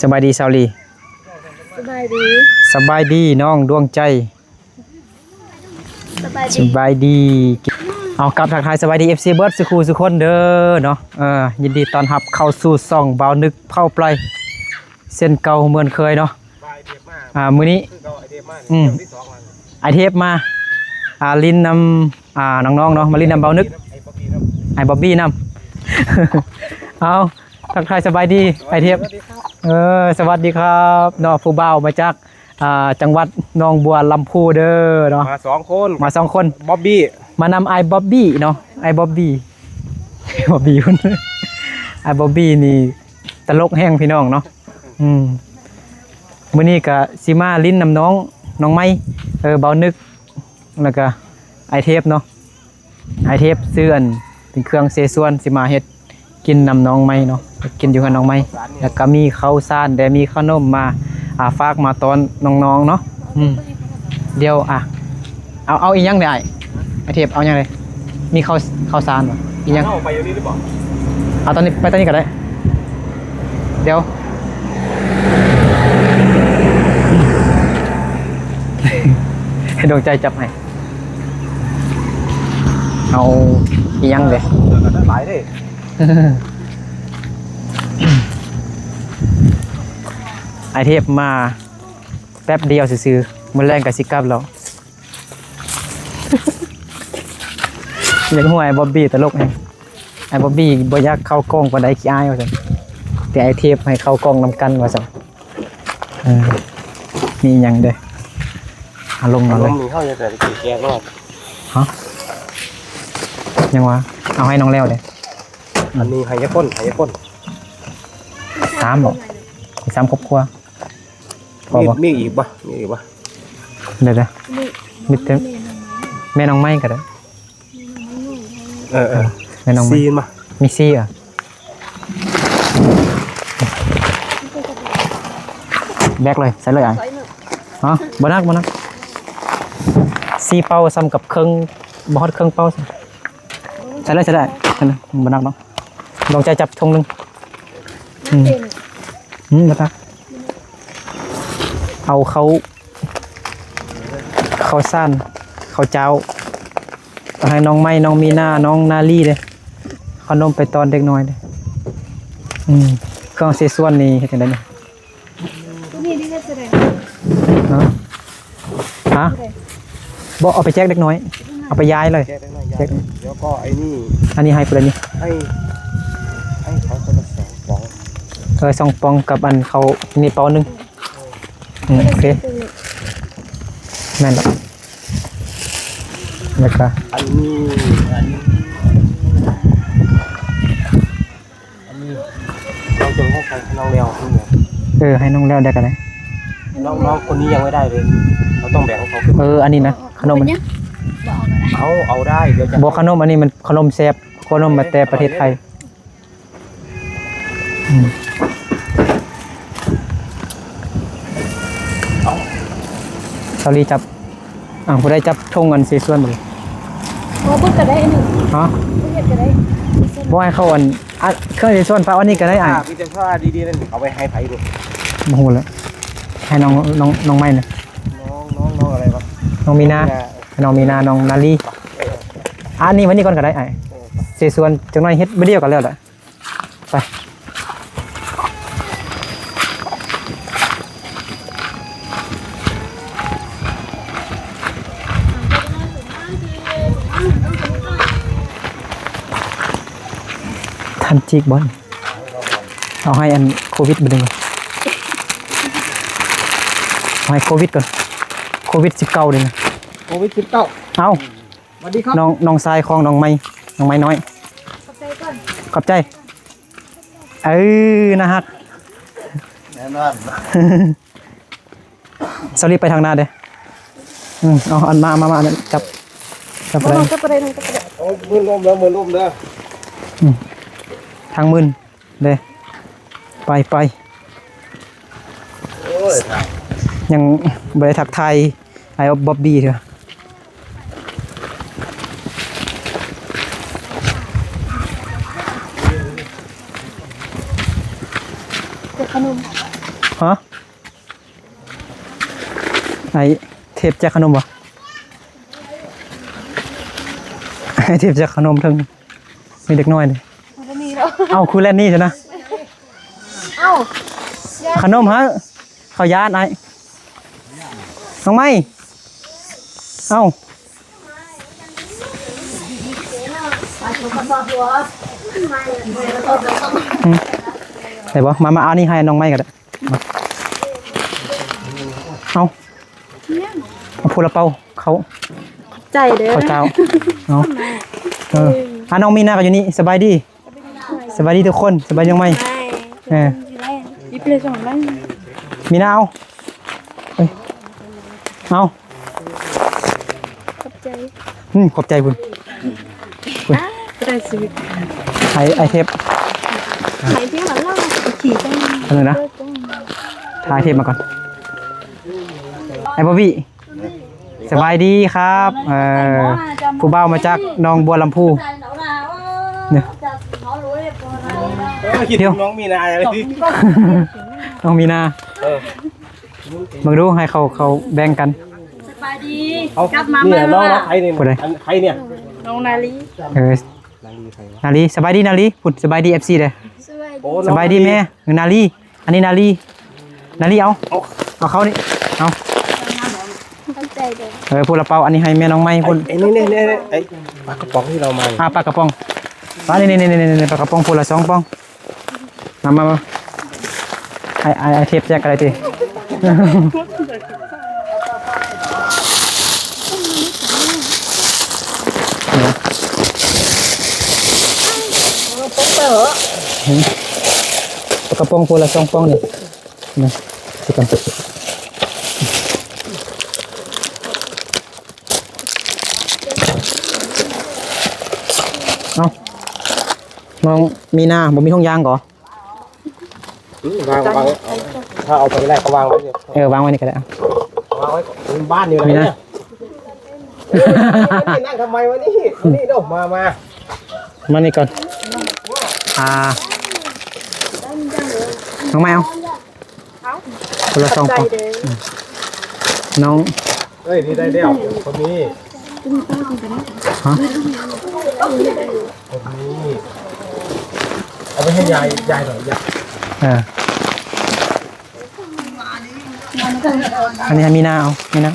สบายดีสาวลีสบายดีสบายดีน้องดวงใจสบายดีเอากลับทักทายสบายดี FC เบิร์ดสุขูสุคนเด้อเนาะยินดีต้อนรับเข้าสู่ซ่องเบานึกเผาปล่อยเส้นเก่าเหมือนเคยเนาะมื้อนี้ไอเทปมาลินนำน้องๆเนาะมาลินนำเบานึกไอบ๊อบบี้นำเอาทักทายสบายดีไอเทปสวัสดีครับเนาะผู้บ่าวมาจากจังหวัดหนองบัวลำพูเด้อเนาะมาสองคนบ๊อบบี้มานำไอบ๊อบบี้เนาะไอบ๊อบบี้บ๊อบบี้คุณไอบ๊อบบี้นี่ตลกแห้งพี่น้องเนาะมื้อนี้ก็สิมาลิ้นนำน้องไม้เบานึกแล้วก็ไอเทปเนาะไอเทปซื้ออันเป็นเครื่องเซซวนสิมาเฮ็ดกินนำน้องไม้เนาะกินอยู่กับน้องไม้แล้วก็มีข้าวสารแต่มีขนมมาฝากมาตอนน้องๆเนาะเดี๋ยวเอาอีกยังได้ไอเทปเอายังไงมีข้าวสารป่ะอีกยังไปอยู่นี่หรือเปล่าเอาตอนนี้ไปตอนนี้ก็ได้เดี๋ยวให้ดวงใจจับให้เอาอีกยังเลยหลายเลยไอเทปมาแป๊บเดียวซื้อมันแรงกับซิกับเราอย่างหัวไอ้บ๊อบบี้ตลกไงไอ้บ๊อบบี้บ่อยากเข้ากล้องกว่าใดขี้อายว่าซั่นแต่ไอเทปให้เข้ากล้องนำกันว่าซั่นมีหยังเด้อลงมาเลยมีเข้าจะแต่กี่แกงรอดฮะยังวะเอาให้น้องแล้วเด้อันนี้ไฮยะพ่น3บ่3ครอบครัวพอบ่มีอีกป่ะเดี๋ยวมิดเต็มแม่น้องไม้ก็ได้แม่น้องไม้ซีนมามีซีอ่ะแบกเลยใส่เลยอ่ะฮะบ่นักซีเป้าซ้ำกับเครื่องบอสเครื่องเป้าใส่ได้บ่นักเนาะลองใจจับทงนึงบ่นักเอาเขาซ่านเขาเจ้าให้น้องไม้น้องมีนาน้องนาลีเลยขนมไปตอนเด็กน้อยเลยเครื่องเซส่วนนี่เห็นได้ไหมฮะบอกเอาไปแจกเด็กน้อยเอาไปย้ายเลยแจกแล้วก็ไอ้นี่อันนี้ให้ไปเลยนี่ให้เขาคนละ2 ปอง2 ปองกับอันเขานี่ปองนึงโอเคแม่นแล้วก็อันนี้เราจะให้ใครน้องเลี้ยวให้น้องแล้วได้กันเลยน้องคนนี้ยังไม่ได้เลยเราต้องแบ่งให้เขาขึ้นอันนี้นะขนมมันเอาได้เดี๋ยวจะบอกขนมอันนี้มันขนมแซ่บขนมมาแต่ประเทศไทยสาลีจับผู้ได้จับทงอันสีส่วนหมดเลยพูดกันได้หนึ่งฮะพูดกันได้บ่ให้เขาเครื่องสีส่วนฟ้าอันนี้ก็ได้พี่จะว่าดีๆนั่นเอาไปให้ไผ่ดูโมโหแล้วให้น้องไม้นะน้องอะไรวะน้องมีนาน้องนาลีอันนี้วันนี้ก่อนก็ได้สีส่วนจังหน่อยเฮ็ดไม่เดียวกันแล้วแหละไปทันจีกบอลเอาให้อันโควิดไปดึงเอาให้โควิดก่อนโควิด19เลยนะโควิด19เอาสวัสดีครับน้องทรายคลองน้องไม้น้อยขอบใจนะฮะแน่นอนสลีไปทางหน้าเด้เอาอันมาจับอะไรโอ้มือล้มเด้อทางมื่นเด้ไปยังบริษัทไทยไอ้บ๊อบบี้เถอะขนม ฮะไอเทปแจกขนมบ่ไอเทปแจกขนมถึงมีเด็กน้อยเลย มันจะมีแล้ว เอาคือเล่นนี่ใช่นะ เอ้า ขนมฮะเขายานไอ้น้องไม้เอ้าไหนบ่มาเอานี่ให้น้องไม้กันมาเอาพูละเปาเขา ใจเด้อ เขาเจ้าเอาน้องมีนาก็อยู่นี่สบายดีสบายดีทุกคนสบายยังไงเออ ยิบเลยสองได้ มีนาเอาเอ้ยเอา ขอบใจ ขอบใจคุณ ได้สิ ไอเทป ไหนที่มันเล่าขี่จัง อันนึงนะถ่ายเทปมาก่อนไอ้บ๊อบบี้สบายดีครับผู้บ่าวมาจากหนองบัวลำพูเนี่ย คิดถึงน้องมีนาอะไรพี่ น้องมีนามึงรู้ให้เขาแบ่งกัน สบายดี เอาเนี่ยน้องใครเนี่ยใครเนี่ย น้องนาลี นาลีสบายดีนาลีพูดสบายดี FC เลย สบาย โอ้ สบายดีแม่นาลีอันนี้นาลีเอาเขานี่เอา ขอบใจเด้อ พูดละเปาอันนี้ให้แม่น้องไม้พูด ไอ้นี่ไอ้ปลากระป๋องที่เรามา ปลากระป๋องปลานี่ปลากระป๋องพูดละ2 ป๋องมาไอเทปแจกอะไรทีกระป๋องพูละ2 ป๋องนี่นะสิกันเอาน้องมีนาบ่มีห้องยางก่อ วางถ้าเอาไปแรกก็วางไว้เนี่ยว างไว้นี่ก็ได้ วางไว้บ้านอยู่ไหนเนี่ยนั่งทำไมวะนี่นี่เนาะมา นี่ก่อนน้องแมวคนละ2 ป๋องน้อง เฮ้ยนี่ได้เดี่ยวคนนี้เอาไปให้ยายหน่อยยาย อันนี้มีนาเอามีนา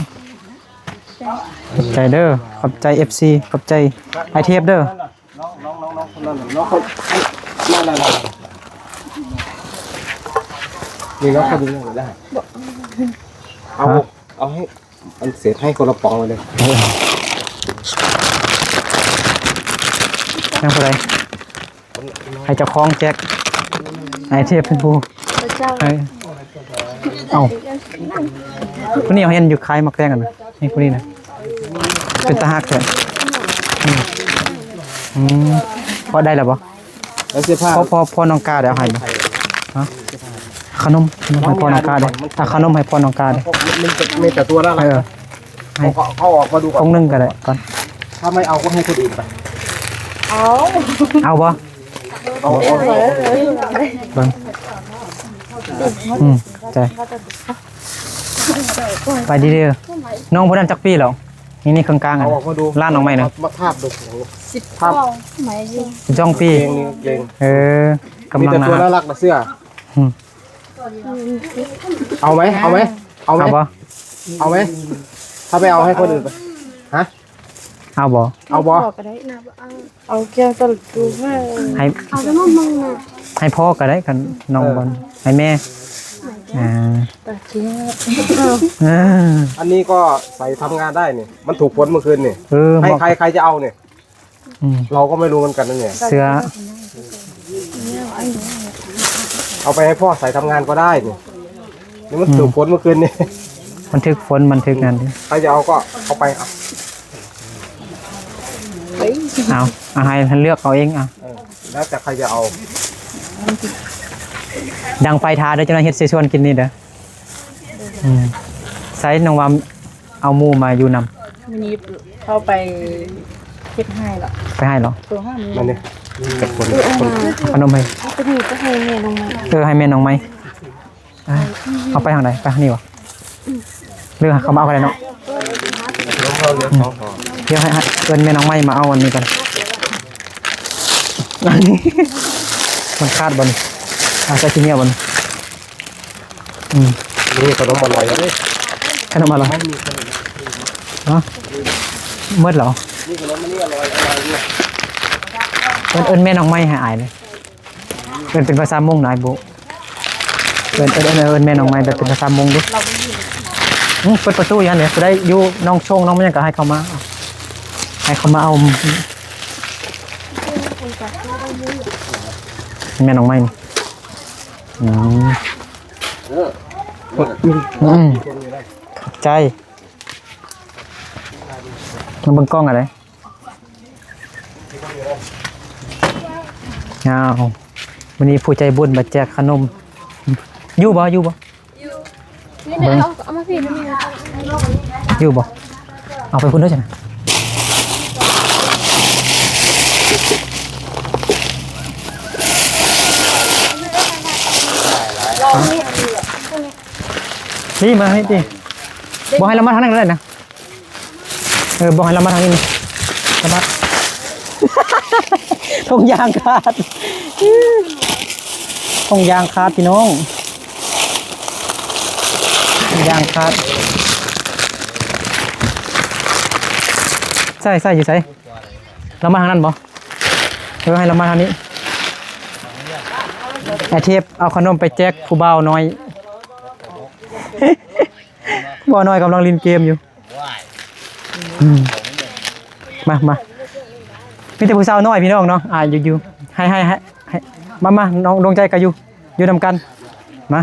ขอบใจเด้อขอบใจ FC ขอบใจไอเทปเด้อ น้องคนนั้นน้องเขานั่นนี่น้องเขาดูได้เอาให้อันเสร็จให้คนละป๋องเลย นั่งผู้ใดให้เจ้าของแจ็คไอเทปเป็นผู้ เจ้า เอาคนนี้เขาเห็นอยู่คล้ายมักแตงกันนี่คนนี้นะเป็นตาหักแท้พอได้แล้วปะ แล้วเสื้อผ้า พอน้องกาเดี๋ยวให้ขนมให้พอน้องกาเดี๋ยวขนมให้พอน้องกาเดี๋ยว มีแต่ตัวละอะไรเขาออกมาดูก่อน คงนึ่งก็ได้ก่อน ถ้าไม่เอาก็ให้คนอื่นไป เอาปะ เอา เบิ่งใจไปดีเด้อน้องผู้นั้นจักปีแล้วนี่เครื่องกลาง เอาออกมาดู ล้านน้องใหม่เนาะ มาทาบดู ภาพไหมยิง จ้องปี เก่ง กำลัง มีแต่ นะ ตัวน่ารักนะเสื้อเอาไหมเอาปะ เอาไหมถ้าไม่เอาให้คนอื่นไปฮะ เอาบ่ เอาบอ ก็ได้นะเอาแก้วตลดูว่า ให้ เอาแล้วมึงน่ะ ให้พ่อก็ได้กันน้องบอลให้แม่ตัดทิ้ง อันนี้ก็ใส่ทำงานได้นี่มันถูกฝนเมื่อคืนนี่ให้ใครจะเอาเนี่ยเราก็ไม่รู้เหมือนกันนั่นเนี่ย เสื้อ เอาไปให้พ่อใส่ทำงานก็ได้นี่นี่มันถูกฝนเมื่อคืนนี่ บันทึกฝนบันทึกงาน ใครจะเอาก็เอาไปเอาให้ท่านเลือกเอาเองแล้วแต่ใครจะเอา ดังไฟทาเดี๋ยวจะมาเฮ็ดเสชวนกินนี่เด้อไซส์น้องวามเอาหมูมาอยู่นำ วันนี้เข้าไปเก็บให้หรอ ไปให้หรอ ตัวห้ามือ มันเนี่ยกับคน ขนมให้ จะมีก็ให้แม่ลงมา ให้แม่น้องไหม เอาไปทางไหนไปทางนี้วะเรื่องเขามาเอาอะไรเนาะ เราเลี้ยงสองห่อ เดี๋ยวให้เอิ้นแม่น้องไม้มาเอาอันนี้กันอันนี้มันคาดบนใส่ชิ้นเนี้ยบน นี่ขนมอร่อยเลย ขนมอะไรเนาะมืดเหรอ นี่ขนมอันนี้อร่อยเนี่ย เอิ้นแม่น้องไม้ให้อายเลยเป็นภาษามงหน่อยบุเอิ้นแม่น้องไม้แบบเป็นภาษามงดิเปิดประตูอย่างนี้จะได้อยู่น้องชงน้องไม่ยังก็ให้เขามาเอาแม่น้องไม้นี่ใจมันเบิ่งกล้องอะไรเอาวันนี้ผู้ใจบุญมาแจกขนมอยู่บ่นี่เนี่ยเอามาพี่อยู่บ่เอาไปพุ่นด้วยใช่ไหมนี่มาให้ดิบอกให้เรามาทางนั้นเลยนะบอกให้เรามาทางนี้นี่ระมัดทงยางขาดทงยางขาดพี่น้องยางขาดใส่อยู่ใส่เรามาทางนั้นบ่ให้เรามาทางนี้ไอเทปเอาขนมไปแจกผู้บ่าวน้อยบ่าวน้อยกำลังเล่นเกมอยู่มามีแต่ผู้สาวน้อยพี่น้องเนาะอยู่ให้มาน้องดวงใจกับอยู่นำกันมา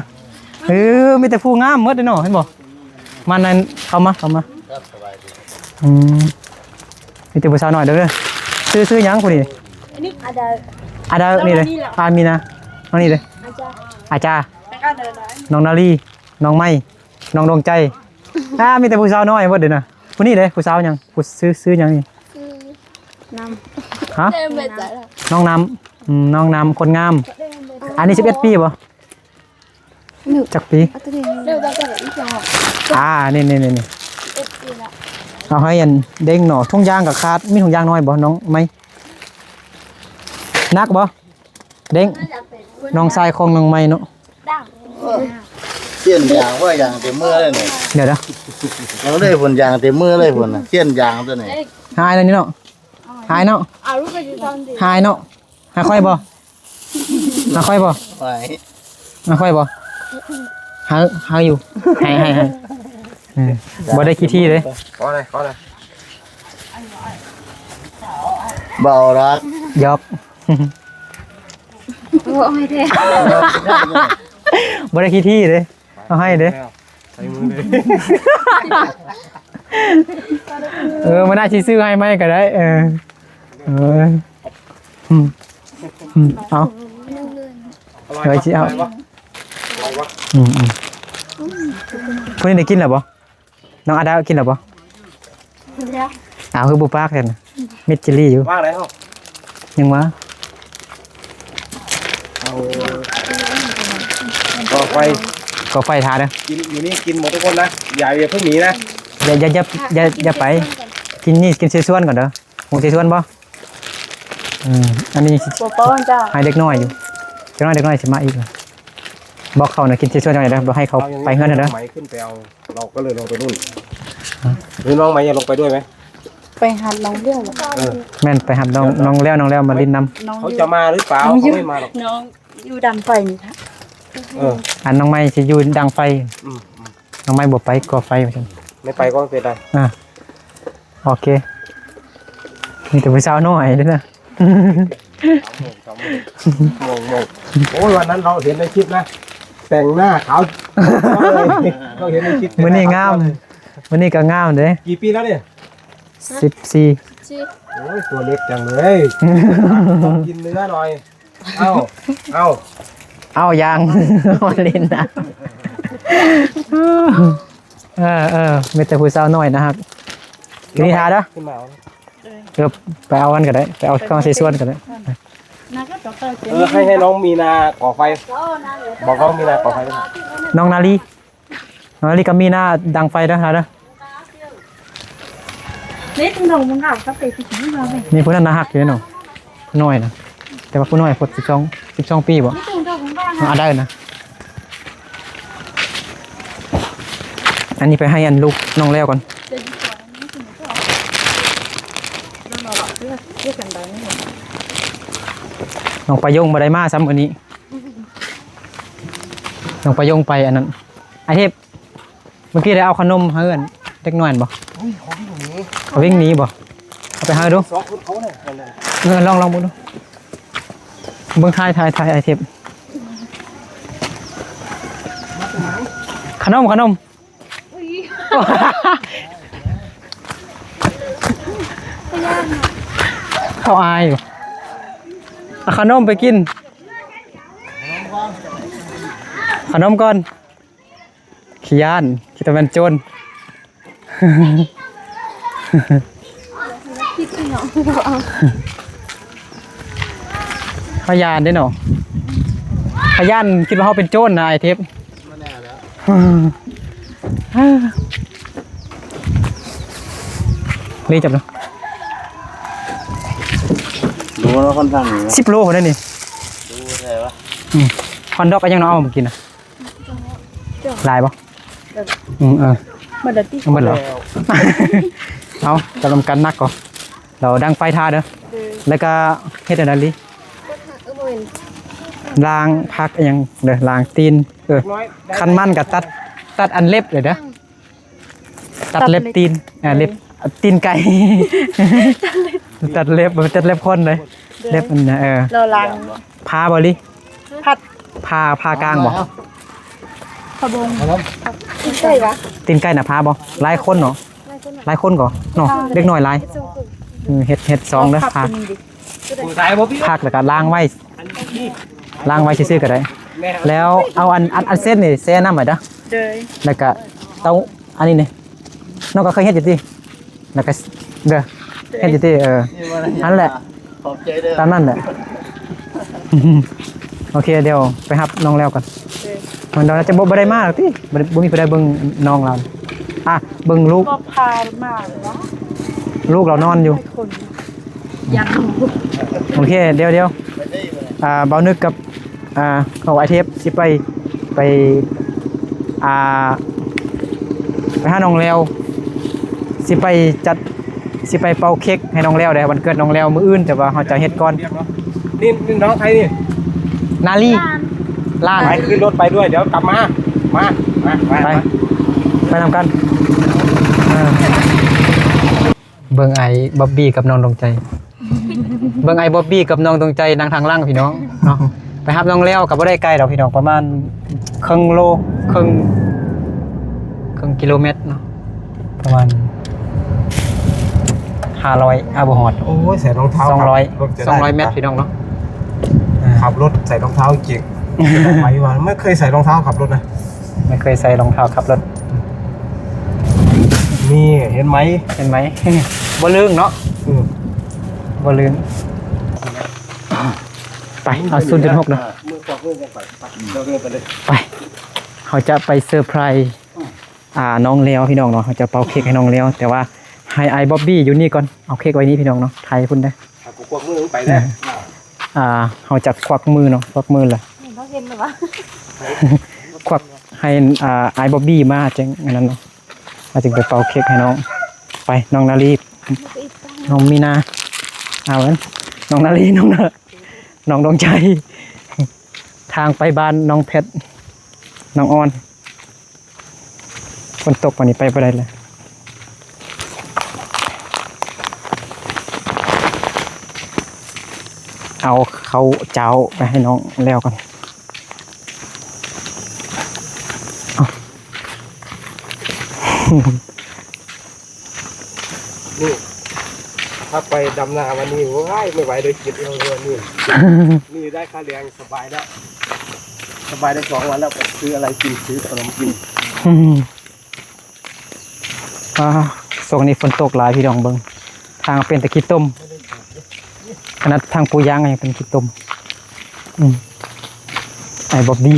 มีแต่ผู้งามหมดเลยเนาะเห็นบ่มันนั่นเข้ามามีแต่ผู้สาวน้อยเด้อซื้อหยังผู้นี้อาดานี่เลยมีนะน้องนี่เลยอาจารย์น้องนาลีน้องไม้น้องดวงใจมีแต่ผู้สาวน้อยหมดเลยนะผู้นี้เลยผู้สาวหยังผู้ซื้อหยังนี่ฮะน้องน้ำคนงามอันนี้11 ปีป่ะจักปีนี่เอาให้ยันเด้งหน่อทุ่งยางกับคาดมีทุ่งยางน้อยบ่น้องไหมนักบ่เด้งน้องชายของน้องไหมเนาะเสี้ยนยางว่าอย่างเต็มมือเลยเนี่ย เดี๋ยวเราได้ผลยางเต็มมือเลยผลนะเสี้ยนยางตัวไหน หายเลยนี่เนาะหายเนาะหายเนาะหายค่อยบ่หายค่อยบ่ ไป หายค่อยบ่หายอยู่หายบ่ได้ขี้ที่เลย ขอเลย เบารัก ยอกบ่ได้ขี้ที่เลยเอาให้เด้ ใส่มือเลย มันน่าชี้ซื้อให้ไหมก็ได้เอาเฮ้ยชี้เอาคนนี้ได้กินหรือเปล่าน้องอาดากินหรือเปล่าคือบุปผาแทนเม็ดเจลลี่อยู่ ว่างไหนเหรอ ยังวะ ก่อไฟ ทานนะ กินอยู่นี่กินหมดทุกคนนะอย่าเพิ่งหนีนะ อย่าไปกินนี่กินเซซ่วนก่อนเด้อหมูเซซ่วนบ่อันนี้ให้เด็กน้อยอยู่เด็กน้อยสิมาอีกบอกเขานะกินเซซ่วนจังได๋เด้อบ่ให้เขาไปเฮือนเด้อ ไหมขึ้นไปเอาเราก็เลยลงไปนู่นหรือน้องไหมจะลงไปด้วยไหม ไปหัดน้องเรื่อง แม่นไปหับน้องแล้วมาลิ้นน้ำ เขาจะมาหรือเปล่าเขาไม่มาหรอก น้องอยู่ดันไฟนี่ค่ะ อันน้องไม้สิอยู่ดังไฟน้องไม้บ่ไปก่อไฟว่าซั่น ไม่ไปก็ไม่เป็นไร โอเคมีแต่ผู้สาวน้อยด้วยนะ งงโอ้ยวันนั้นเราเห็นในคลิปนะแต่งหน้าขาวเราเห็นในคลิป มื้อนี้งามมื้อนี้ก็งามเด้ กี่ปีแล้วเนี่ย 14 โอ้ยตัวเล็กจังเลยกินเนื้อหน่อยเอายางมาเล่นนะมีแต่ผู้สาวน้อยนะครับกินนิทาเด้อ ขึ้นมา ไปเอากันก็ได้ไปเอาเครื่องใส่ส่วนก็ได้ ให้น้องมีนาก่อไฟบอกน้องมีนาก่อไฟด้วย น้องนาลีก็มีหน้าดังไฟนะนะ นี่ตึงดงมึงเอาครับไปที่นี่มาไหม มีผู้นั้นน่าฮักอยู่เนาะผู้น้อยนะแต่ว่าผู้น้อยพด12ปีบ่ นี่ตึงดงมึงบ้าง ได้นะอันนี้ไปให้อันลูกน้องแล้วก่อน จะดีกว่านี่ตึงก็ต้องรอเพื่อกันได้นี่ น้องประยงบ่ได้มาซ้ำอันนี้น้องประยงไปอันนั้นไอเทพเมื่อกี้ได้เอาขนมให้เอิ้นเด็กน้อยบ่เขาวิ่งหนีบ่เอาไปหาดู สองคนเขาเนี่ย ลองดูเบิ่งทายไอเทพขนมเขาอายอยู่เอาขนมไปกินขนมก่อนขี้ย่านคิดว่าเป็นโจร คิดจริงเหรอเอา พยานได้เนาะพยานคิดว่าเขาเป็นโจรนะไอเทปรีจับเนาะ รู้ว่าคนทางนี้ 10 โลคนนั้นนี่ รู้ใช่ปะ คอนดอกก็ยังน้องเอามากินนะลายปะมาเดี๋ยวที่ มันเหรอ เอาจะลำกันนักก่อนเราดังไฟท่าเด้อแล้วก็เฮ็ดอะไรลิล้างพักยังเด้อล้างตีนคันมันกับตัดอันเล็บเลยเด้อตัดเล็บตีนเล็บตีนไก่ ตัดเล็บคนเลยเล็บมันเราล้าง พาบ่ลิ ผัด พากลางบ่ ขบงใช่ปะ ตีนไก่น่ะพาบ่หลายคนเนาะหลายคนก่อเนาะเล็กน้อยหลายเฮ็ดซองเด้อพา สายบ่พี่ พักแล้วก็ล้างไว้ซื่อๆก็ได้แล้วเอาอันเส้นนี่แซ่น้ำไว้เด้อ เลย แล้วก็เต้าอันนี้นี่น้องก็เคยเฮ็ดอยู่ติแล้วก็เด้อเฮ็ดอยู่ติอันแหละ ขอบใจเด้อ ตามนั้นแหละ โอเคเดี๋ยวไปรับน้องแล้วก่อนมันเราจะบ่ได้มาหรอกติบ่มีผู้ใดเบิ่งน้องเราเบิ่งลูก ก็พามาเนาะ ลูกเรานอนอยู่ คนยัง โอเคเดี๋ยวเบานึกกับเขาไอเทปสิไปหาน้องแล้วสิไปเป่าเค้กให้น้องแล้วได้วันเกิดน้องแล้วมื้ออื่นแต่ว่าเฮาจะเฮ็ดก่อน นี่น้องใครนี่ นาลีล้าน ไปขึ้นรถไปด้วยเดี๋ยวกลับมาไปนำกันเบิ่งไอ้บ๊อบบี้กับน้องดวงใจเบิ่งไอ้บ๊อบบี้กับน้องดวงใจนั่งทางล่างพี่น้องเนาะไปรับน้องแล้วก็บ่ได้ไกลดอกพี่น้องประมาณครึ่งกิโลเมตรเนาะประมาณ500บ่ฮอด โอ้ยใส่รองเท้า 200เมตรพี่น้องเนาะ ขับรถใส่รองเท้าจริงไปวันไม่เคยใส่รองเท้าขับรถนะ ไม่เคยใส่รองเท้าขับรถ นี่เห็นไหม เห็นไหม บ่ลื่นเนาะบ่ลื่นไปเอา 0.6 เนาะ มือขวามือกันไปเราเดินไปเลย ไปเขาจะไปเซอร์ไพรส์น้องแล้วพี่น้องเนาะเขาจะเป่าเค้กให้น้องแล้วแต่ว่าให้ไอ้บ๊อบบี้อยู่นี่ก่อนเอาเค้กไว้นี่พี่น้องเนาะไทยพุ่นได้ กูกวามือไปเลย เขาจะควักมือเนาะควักมือล่ะ เขาเห็นหรือวะ ควักให้ไอ้บ๊อบบี้มาจังอันนั้นเนาะมาจึงไปเป่าเค้กให้น้องไปน้องนาลีน้องมีนาเอางั้นน้องนาลีน้องดวงใจทางไปบ้านน้องเพชรน้องออนฝนตกวันนี้ไปบ่ได้เลยเอาเขาเจ้าไปให้น้องแล้วก่อนนี่ถ้าไปดำนาวันนี้ว้ายไม่ไหวเลยกินเอวเลยนี่นี่ได้ค่าแรงสบายแล้วสบายได้2 วันแล้วไปซื้ออะไรกินซื้อขนมกิน ช่วงนี้ฝนตกหลายพี่น้องเบิ่งทางเป็นตะกี้ต้ม ขนาดทางปูย่างยังเป็นขี้ตมไอ้บอกดี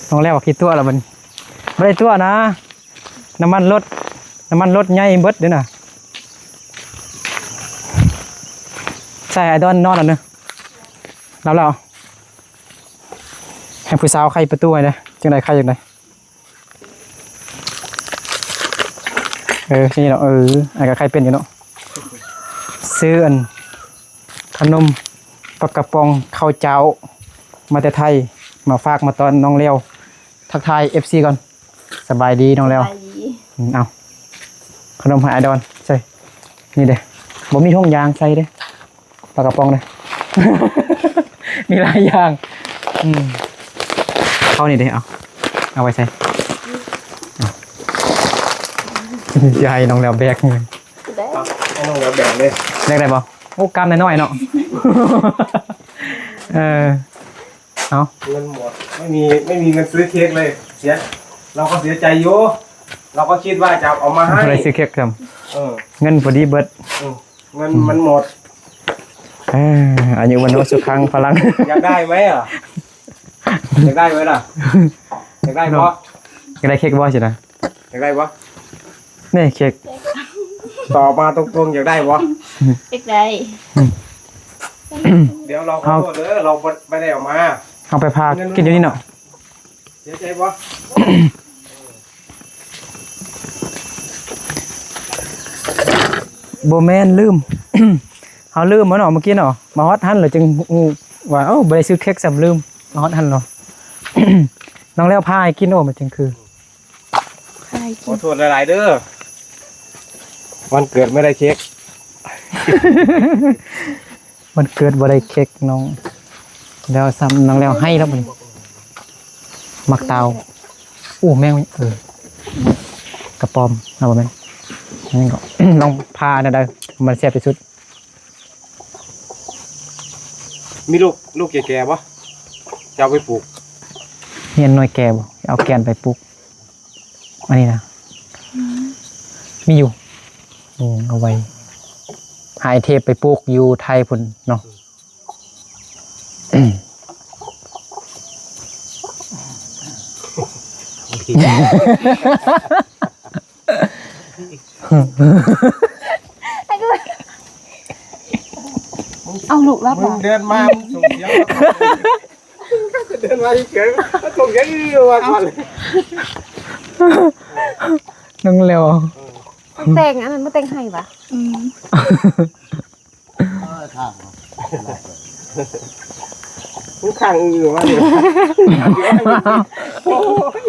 ต้องแล้วขี้ตัวแล้วมันไม่ได้ตัวนะน้ำมันรถใหญ่เบิดเด้อน่ะใช่ไอ้ดอนนอนแล้วเนอะแล้วให้ผู้สาวใครประตูไว้นะจังไดใครจังไดนี่เนาะไอ้กับใครเป็นอยู่เนาะซื้ออันขนมปลากระป๋องข้าวเจ้ามาแต่ไทยมาฝากมาตอนน้องเลี้ยวทักทาย FC ก่อนสบายดีน้องเลี้ยวเอาขนมหายดอนใช่นี่เด้บ่มีท่งยางใส่เด้ปลากระป๋องเด้ มีหลายอย่างเข้านี่เด้เอาไว้ใส่ยายน้องเลี้ยวแบกเงิน ให้น้องแล้วแบ่งเลย แบกได้บ่โอ้กำน้อยๆเนาะ เอา เงินหมดไม่มีเงินซื้อเค้กเลยเราก็เสียใจอยู่เราก็คิดว่าจะเอามาให้ อะไรซื้อเค้กท เงินพอดีเบิด เงินมันหมด อายุวันโนสุขังพลัง อยากได้ไหมอ่ะอยากได้ไหมล่ะอยากได้ปะ อยากได้เค้กบ่สินะ อยากได้ปะ นี่เค้ก ตอบมาตรงๆอยากได้ปะ เด็กใด เดี๋ยวเราขอโทษเด้อเราไม่ได้เออกมา เอาไปพากินอยู่นี่เนาะ เสียใจปะ โบแมนลืม เขาลืมมาเนาะเมื่อกี้เนาะมาฮอตฮันเลยจึงว่าบ่ได้ซื้อเค้กสำลืมมาฮอตฮันเนาะ น้องแล้วพาให้กินโอ้มันจึงคือ ใคร ขอโทษหลายๆเด้อวันเกิดไม่ได้เค้ก มันเกิดบ่ได้เค้กน้องแล้วซ้ำน้องแล้วให้แล้วมันมักเตาแม่งกระป๋อมเอาบ่แม่นนี่ก็ ลองพาได้มันแซ่บที่สุด มีลูกแก่ๆปะจะเอาไปปลูก เฮียนหน่วยแก่บ่เอาแกนไปปลูกอันนี้นะมีอยู่เอาไว้หายเทปไปปลูกอยู่ไทยพุ่นเนาะ เอาลูกรับ มึ บ่ งเดินมามึงส่งเสียงเดินมาเฉยๆส่งเสียงมาก่อนเลย น้องเร็ว แต่งอันนั้นมาแต่งให้ปะ มึงข้างมาเดี๋ยวโอ้ย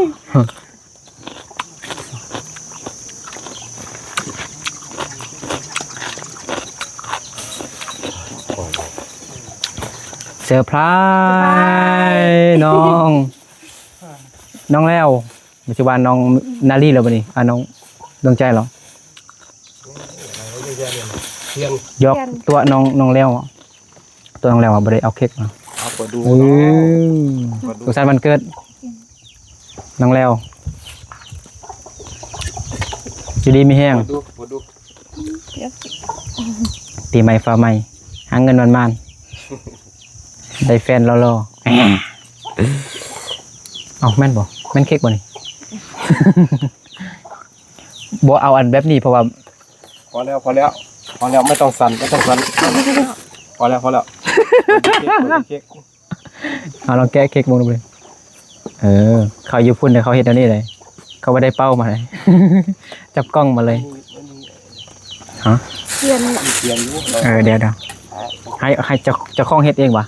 เซอร์ไพรส์น้องแล้วปัจจุบันน้องนาลีแล้วบ่นี่น้องดวงใจเหรอ เทียน ยกตัวน้องแล้วตัวน้องแล้วบ่ได้เอาเค้กมา เอาเปิดดู สุขสันต์วันเกิดน้องแล้วอยู่ดีมีแห้ง เปิดดู ตีใหม่ฟ้าใหม่หาเงินมันได้แฟนรอเอาแม่นบ่แม่นเค้กบ่นี่ บ่เอาอันแบบนี้เพราะว่า พอแล้วไม่ต้องสั่นพอแล้วเค้ก เอาลองแกะเค้กมึงดูเลยเขาอยู่พุ่นแต่เขาเฮ็ดอันนี้เลยเขาไม่ได้เป้ามาเลย จับกล้องมาเลยฮะ เทียน เทียนอยู่ เดี๋ยวให้เจ้าของเฮ็ดเองวะ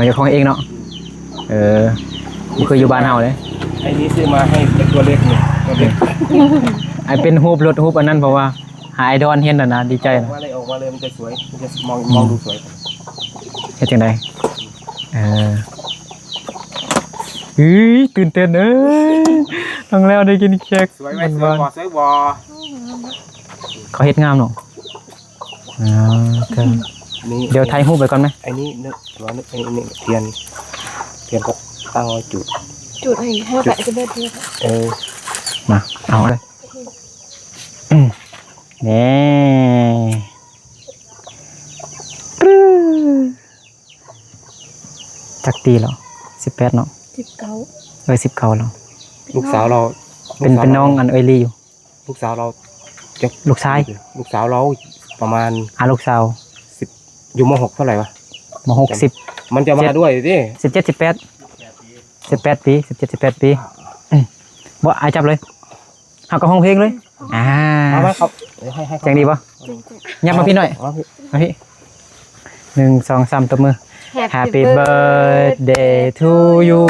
เจ้าของเองเนาะมันคืออยู่บ้านเฮาเลย ไอ้นี้ซื้อมาให้เป็นตัวเล็กนี่ตัวเล็ก ไอเป็นรูปรถรูปอันนั้นเพราะว่าหาไอดอลเห็นนะดีใจนะ ออกมาเลยมันจะสวยมันจะมองดูสวย เฮ็ดจังไดตื่นเต้นต้องแล้วได้กินเค้ก สวยไหมสวยบ่ เขาเฮ็ดงามเนาะเดี๋ยวถ่ายรูปไปก่อนไหม ไอ้นี่นึกไอ้นี่เทียนก็ตั้งไว้จุด จุดให้แบบจะเบิดเยอะ มาเอาเลยนี่จักตีเหรอ18เนาะ 19 19แล้ว ลูกสาวเรา เป็นน้องอันเอยลี่อยู่ ลูกสาวเรา ลูกชาย ลูกสาวเราประมาณ ลูกสาว อยู่ม.6เท่าไหร่วะ ม60 มันจะมาด้วยดิ 17 18ปี17 18ปีบ่อายจับเลยเอากับห้องเพลงเลยมาครับให้ แจงดีป่ะยับมาพี่หน่อยมาพี่1 2 3ตบมือ Happy birthday to you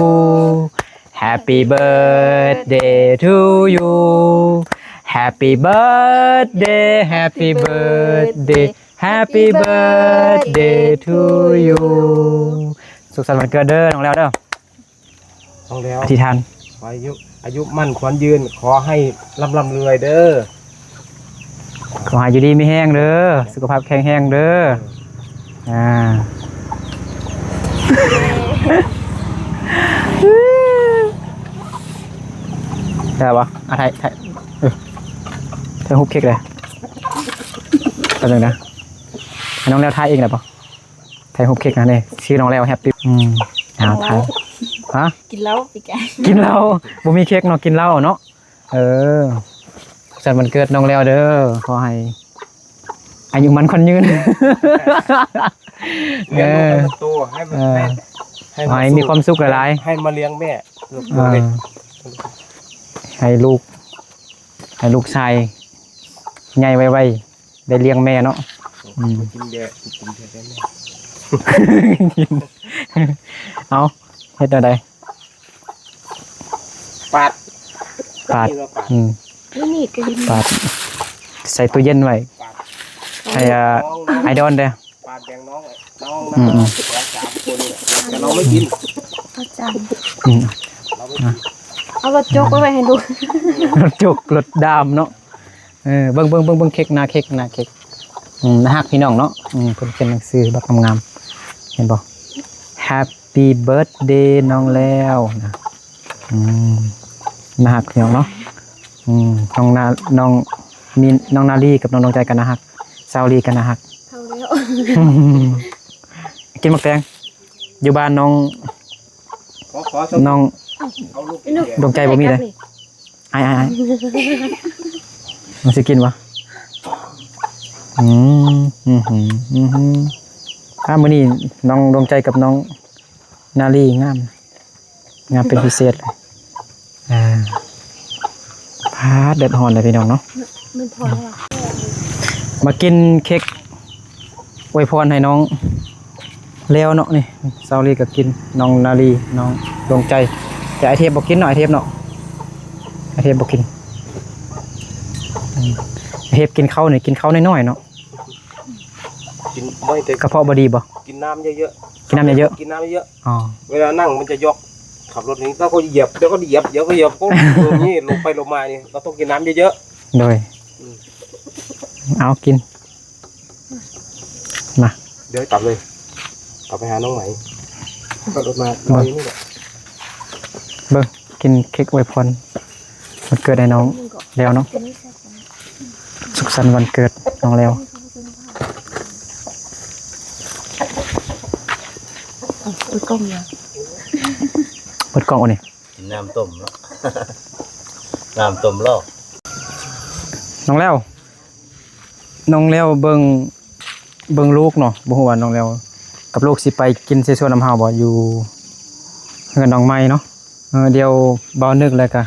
Happy birthday to you Happy birthday Happy birthday Happy birthday to you สุขสันต์วันเกิดเด้อน้องแล้วเด้อ ต้องแล้ว อธิษฐาน อายุมั่นขวัญยืนขอให้ร่ำรวยเด้อ ขอให้อยู่ดีไม่แห้งเด้อสุขภาพแข็งแรงเด้อได้ปะไทยเธอฮุบเค้กเลยแป๊บนึงนะน้องแล้วไทยเองได้ปะไทยฮุบเค้กนะเนี่ยชื่อน้องแล้วแฮปปี้ไทยฮะ กินเหล้าปีแก กินเหล้าบ่มีเค้กเนาะกินเหล้าเนาะจัดวันเกิดน้องแล้วเด้อขอให้อายุมันคนยืน เลี้ยงลูกให้โตให้มีความสุขหลายๆ ให้มาเลี้ยงแม่ให้ลูกชายใหญ่ไวๆได้เลี้ยงแม่เนาะกินเด็กได้แม่เอาเฮ็ดอะไรปาดนี่ก็ยิน ปาดใส่ตู้เย็นไว้ให้ไอดอนเด้อปาดแบ่งน้อง3คนแต่เราไม่กิน อาจารย์เอารถจกไว้ให้ดู รถจกรถดามเนาะเบิ่งเค้กหน้าเค้กน่าฮักพี่น้องเนาะเพิ่นเขียนหนังสือแบบงามๆเห็นบ่ Happy birthday น้องแล้วนะน่าฮักพี่น้องเนาะน้องนาลีกับน้องใจกันน่าฮักซาวลีกันน่าฮัก เท่าแล้ว กินมะแตงอยู่บ้านน้องดวงใจบ่มีเลยไอ้มันสิกินวะมื้อนี้น้องดวงใจกับน้องนาลีงามเป็นพิเศษเลยพาเด็ดหอนเลยพี่น้องเนาะมันพอแล้วมากินเค้กอวยพรให้น้องแล้วเนาะนี่ซาวลีก็กินน้องนาลีน้องดวงใจแต่ไอเทปบอกกินหน่อยไอเทปเนาะไอเทปบอกกินไอเทปกินข้าวหน่อยกินข้าวน้อยๆเนาะกินไม่แต่กระเพาะบดีบ่กินน้ำเยอะๆกินน้ำเยอะเวลานั่งมันจะยกขับรถนี้ต้องก็เหยียบเดี๋ยวก็เหยียบก็นี่ลงไปลงมานี่เราต้องกินน้ำเยอะๆโดยเอากินมาเดี๋ยวกลับเลยกลับไปหาน้องไหมขับรถมาลอยนี่แหละเบิ้งกินเค้กอวยพรวันเกิดให้น้องแล้วเนาะสุขสันต์วันเกิดน้องแล้วเปิดกล้องยังเปิดกล้องนี่น้ำต้มเนาะน้ำต้มลอกน้องแล้วเบิ่งลูกเนาะบ่ฮู้ว่าน้องแล้วกับลูกสิไปกินเสชวนน้ำเฮาบ่อยู่เฮือนน้องใหม่เนาะเดี๋ยวเบานึกแล้วก็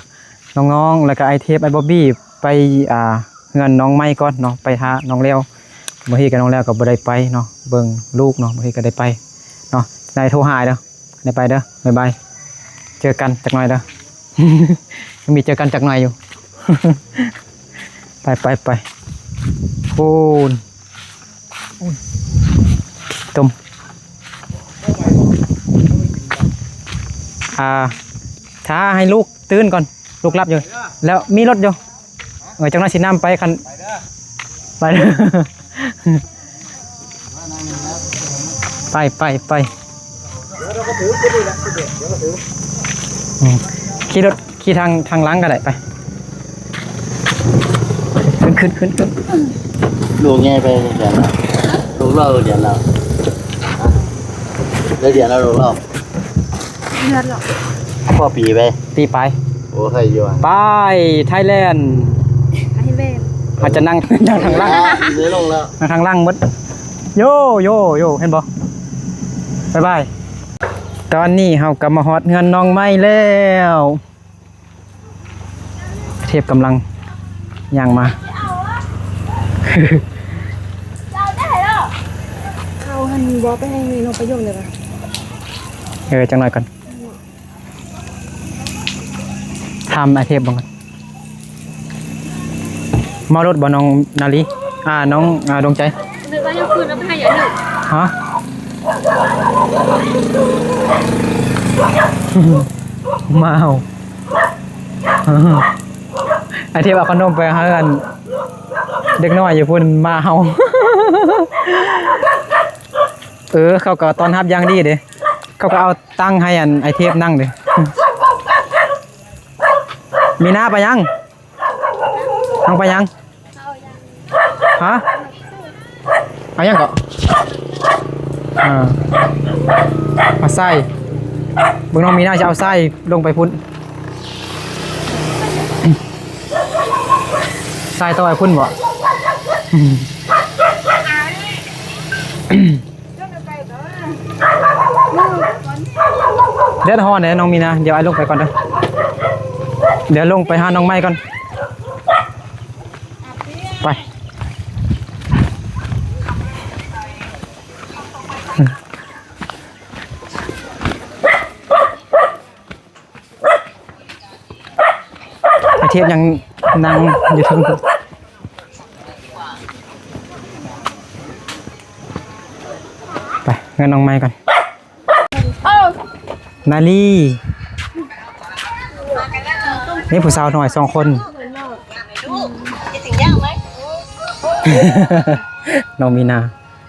น้องๆแล้วก็ไอเทปไอบ๊อบบี้ไปเฮือนน้องใหม่ก่อนเนาะไปหาน้องแล้วบ่ฮีกับน้องแล้วก็บ่ได้ไปเนาะเบิ่งลูกเนาะบ่ฮีก็ได้ไปเนาะได้โทรหาเด้อได้ไปเด้อบ๊ายบายเจอกันจักหน่อยเด้อ มีเจอกันจักหน่อยอยู่ ไปปูนต้มถ้าให้ลูกตื่นก่อนลูกรับอยู่แล้วมีรถอยู่จังหวะสิน้ำไปคันไปเด้อ ไปเดี๋ยวเราก็ถือไปนี่แหละเดี๋ยวก็ถือ ขี่รถขี่ทางหลังก็ได้ไปขึ้น ลูกง่ายไปเดี๋ยวลูกเราเดี๋ยวเราแล้วเดี๋ยวเราลูกเรา เลือดหรอก พ่อปีไป ตีไป โอ้ใครอยู่อ่ะ ไปไทยแลนด์ ให้เล่น อาจจะนั่ง ทางล่าง เดี๋ยวลงแล้ว นั่งทางล่างหมดโยเห็นบ่บ๊ายบายตอนนี้เฮากลับมาฮอดเงินน้องไม้แล้วเทพกำลังย่างมา เขาหันบอไปให้น้องประโยชน์เลยป่ะ จังหน่อยก่อนทำไอเทพบ้างก่อนมารถบ่น้องนาลีน้องดวงใจ นึกว่ายังคืนแล้วไปให้อย่างหนึ่ง ฮะ มาเอาไอเทพเอาขนมไปให้กันเด็กน้อยอยู่พุ่นมาเอา เขาก็ตอนรับอย่างดีเด้เขาก็เอาตั้งให้ไอเทพนั่งเด้มีหน้าไปยังน้องไปยังฮะเอายังก็มาใส่เบิ่งน้องมีหน้าจะเอาไส้ลงไปพุ่นไส้ต่อไปพุ่นบ่เดี๋ยวฮอนเนี่ยน้องมีนะเดี๋ยวไอ้ลงไปก่อนเด้อเดี๋ยวลงไปหาน้องไม้ก่อนไปไอเทพยังนั่งอยู่ทั้งไปเงินน้องไม้ก่อนนาลีนี่ผู้สาวหน่อย2 คน น้องมีนา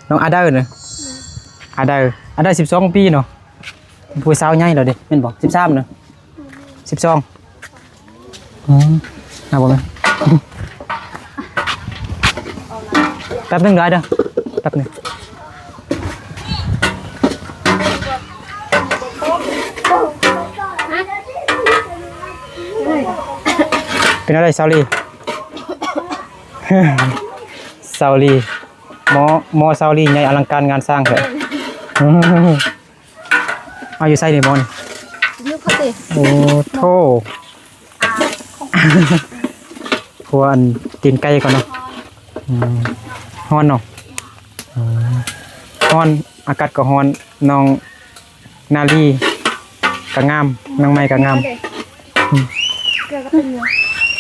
น้องอาเดอร์เนอะอาเดอร์12 ปีเนาะผู้สาวใหญ่แล้วดิแม่นบ่13เนอะ12น่าบ่แม่นแป๊บนึงได้เด้อแป๊บนึงเป็นอะไรซาลี ซาลีมอซาลีใหญ่อลังการงานสร้างเถอะเอาอยู่ใส่ในบอล ยุคเขาติ โอ้โธ่หัวอันตีนไก่ก่อนเนาะฮ้อนเนาะฮ้อนอากาศก็ฮ้อนน้องนาลีก็งามน้องไม้ก็งาม เกลือก็เป็นเนื้อ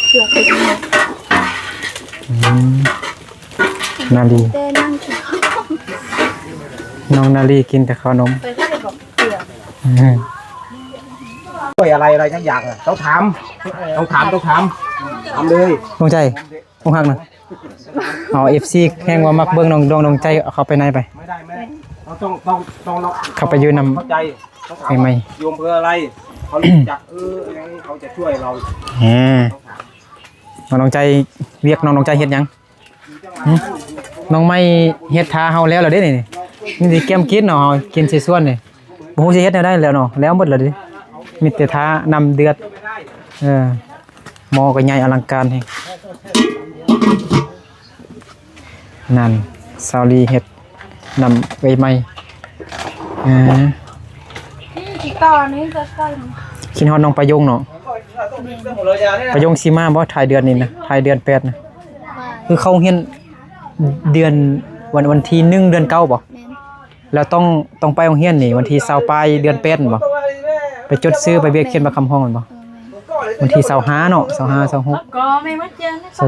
เกลือเป็นเนื้อ นาลี เต้นั่งกิน น้องนาลีกินแต่ขนม ไปก็เลยบอกเกลือ ช่วยอะไรทั้งอย่างอ่ะต้องถามเลย ดวงใจดวงหักนะเอา FC แข่งว่ามักเบิ่งน้องดวงใจเอาเข้าไปในไป ไม่ได้เราต้องเรา เข้าไปยืนนำ เข้าใจต้องถาม ไม่ โยมเพื่ออะไรเขารู้จักยังเขาจะช่วยเรา น้องใจเวียกน้องใจเฮ็ดหยังน้องไม่เฮ็ดทาเฮาแล้วเหรอเด้นี่นี่สิแก้มกินเนาะกินสิส่วนนี่บ่ฮู้สิเฮ็ดแนวใดแล้วเนาะแล้วหมดแล้วดิมีแต่ทานำเดือดหม้อก็ใหญ่อลังการแฮงนั่นซาลีเฮ็ดนำไว้ใหม่ที่ต่อนี้จะใส่ คิดฮอดน้องประยงเนาะประยงสิมาบ่ถ่ายเดือนนี้นะถ่ายเดือน8นะคือเขาเฮียนเดือนวันที่1เดือน9บ่แล้วต้องไปโรงเรียนนี่วันที่20ปลายเดือน8บ่ไปจดซื้อไปเบียกเขียนมาคำห้องมันบ่วันที่25เนาะ25 26 ก็ไม่มาเจอนะ 27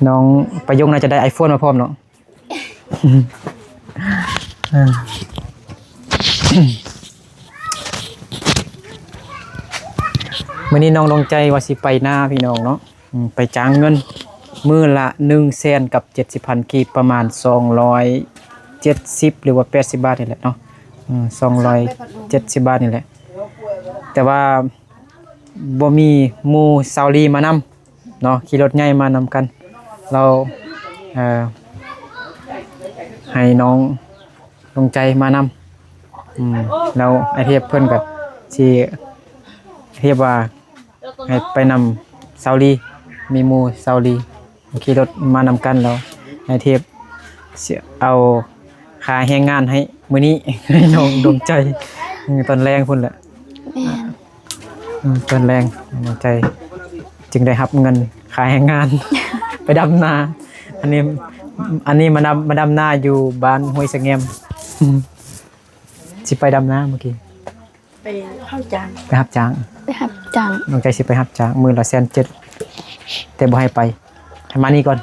28น้องประยงน่าจะได้ iPhone มาพร้อมเนาะมื้อนี้น้องลงใจว่าสิไปหน้าพี่น้องเนาะไปจ้างเงินมื้อละ100,000 กับ 70,000 กีบประมาณ270หรือว่า80 บาทนี่แหละเนาะ 270 บาทนี่แหละแต่ว่าบ่มีหมู่ซาวลีมานำเนาะขี่รถใหญ่มานำกันเราให้น้องลงใจมานำแล้วไอเทพเพิ่นก็สิเรียกว่าให้ไปนำซาวลีมีหมู่ซาวลีขี่รถมานำกันแล้วไอเทพสิเอาค่าแรงงานให้มื้อนี้ ให้น้องดวงใจตอนแรงพุ่นแหละ แม่น ตอนแรงดวงใจจึงได้รับเงินค่าแรงงาน ไปดำนาอันนี้มาดำนาอยู่บ้านห้วยสะแงม สิไปดำนาเมื่อกี้ ไปเข้าจัง ไปรับจ้าง ไปหับจัง ดวงใจสิไปรับจ้างมื้อละ170,000แต่บ่ให้ไปให้มานี่ก่อน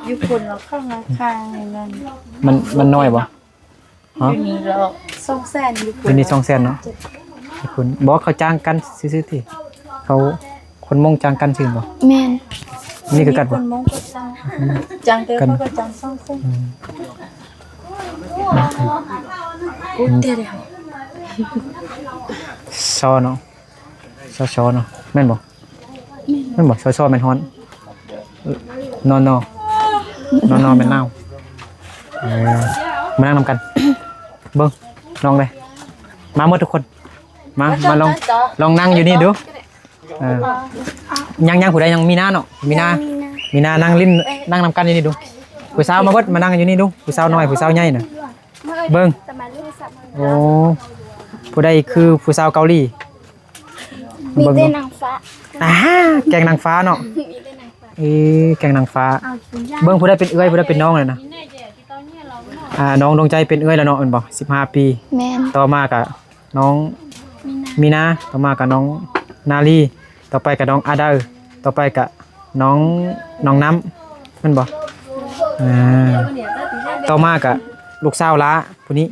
อยู่คนเราข้างราคานั่น มันน้อยบ่ฮะ อยู่นี่เรา200,000อยู่ค อยู่นี่200,000เนาะให้คุณบอกเขาจ้างกันซื่อๆติเขาคนมงจ้างกันซื่อบ่ แม่น นี่คือกัน ค บ่ นมงก็จังเด้อเขาก็จัง200,000กูเด้อ ซอเนาะซอเนาะแม่นบ่แม่นบ่ซอแม่นฮ้อนนอนแม่นนาวมานั่งนำกัน เบิ่งลองเลยมาหมดทุกคนมาลองนั่งอยู่นี่ดูยังผู้ใดยังมีหน้าเนาะมีหน้านั่งลิ้นนั่งนำกันอยู่นี่ดูผู้สาวมาเบิดมานั่งอยู่นี่ดูผู้สาวน้อยผู้สาวใหญ่น่ะเบิ่งโอ้ผู้ใดคือผู้สาวเกาหลี มีแต่นางฟ้า แกงนางฟ้าเนาะ มีแต่นางฟ้า แกงนางฟ้า เอากินยา เบิ่งผู้ใดเป็นเอื้อยผู้ใดเป็นน้องเลยนะน้องดวงใจเป็นเอื้อยแล้วเนาะเอิ้นบ่15 ปี แม่น ต่อมากับน้องมีนาต่อมากับน้องนาลีต่อไปกับน้องอาดาต่อไปกับน้องน้ำมันบ่ต่อมากับลูกสาวล้าผู้นี้